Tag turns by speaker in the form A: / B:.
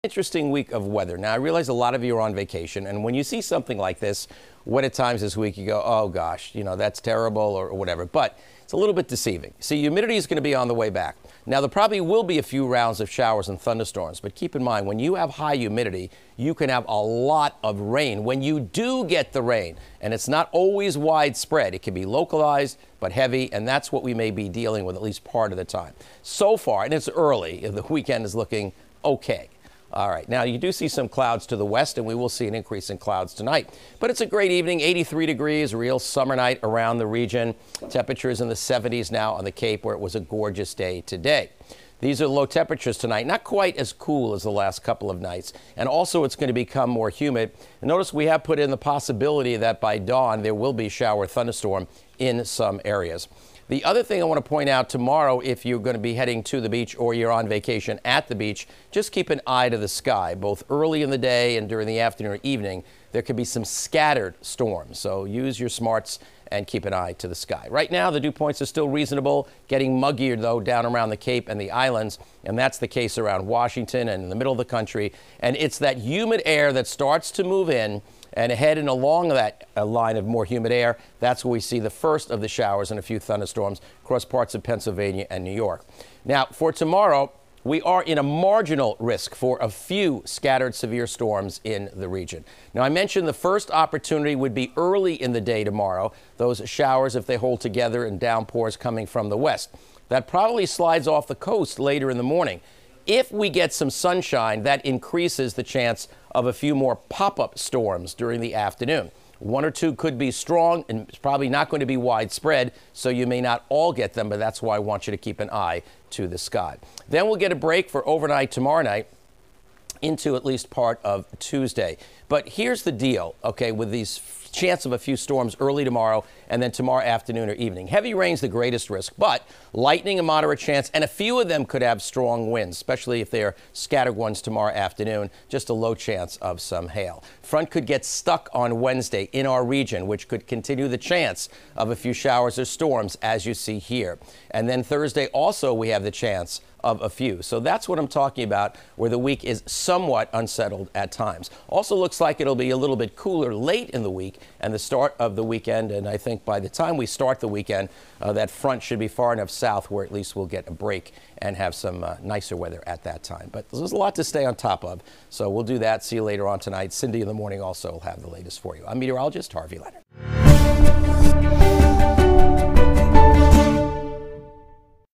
A: Interesting week of weather. Now, I realize a lot of you are on vacation, and when you see something like this, what at times this week you go, oh gosh, that's terrible or whatever. But it's a little bit deceiving. See, humidity is going to be on the way back. Now, there probably will be a few rounds of showers and thunderstorms, but keep in mind, when you have high humidity, you can have a lot of rain. When you do get the rain, and it's not always widespread, it can be localized but heavy, and that's what we may be dealing with at least part of the time. So far, and it's early, the weekend is looking okay. All right, now you do see some clouds to the west, and we will see an increase in clouds tonight. But it's a great evening, 83 degrees, real summer night around the region. Temperatures in the 70s now on the Cape, where it was a gorgeous day today. These are low temperatures tonight, not quite as cool as the last couple of nights. And also it's going to become more humid. And notice we have put in the possibility that by dawn there will be shower thunderstorm in some areas. The other thing I want to point out tomorrow, if you're going to be heading to the beach or you're on vacation at the beach, just keep an eye to the sky, both early in the day and during the afternoon or evening. There could be some scattered storms, so use your smarts and keep an eye to the sky. Right now, the dew points are still reasonable, getting muggier, though, down around the Cape and the islands, and that's the case around Washington and in the middle of the country. And it's that humid air that starts to move in and ahead and along that line of more humid air. That's where we see the first of the showers and a few thunderstorms across parts of Pennsylvania and New York. Now, for tomorrow, we are in a marginal risk for a few scattered severe storms in the region. Now, I mentioned the first opportunity would be early in the day tomorrow, those showers, if they hold together, and downpours coming from the west. That probably slides off the coast later in the morning. If we get some sunshine, that increases the chance of a few more pop-up storms during the afternoon. One or two could be strong, and it's probably not going to be widespread, so you may not all get them, but that's why I want you to keep an eye to the sky. Then we'll get a break for overnight tomorrow night into at least part of Tuesday. But here's the deal, okay, with these chance of a few storms early tomorrow and then tomorrow afternoon or evening. Heavy rain's the greatest risk, but lightning a moderate chance, and a few of them could have strong winds, especially if they're scattered ones tomorrow afternoon. Just a low chance of some hail. Front could get stuck on Wednesday in our region, which could continue the chance of a few showers or storms, as you see here. And then Thursday also we have the chance of a few. So that's what I'm talking about, where the week is somewhat unsettled at times. Also looks like it'll be a little bit cooler late in the week and the start of the weekend. And I think by the time we start the weekend, that front should be far enough south where at least we'll get a break and have some nicer weather at that time. But there's a lot to stay on top of. So we'll do that. See you later on tonight. Cindy in the morning also will have the latest for you. I'm meteorologist Harvey Leonard.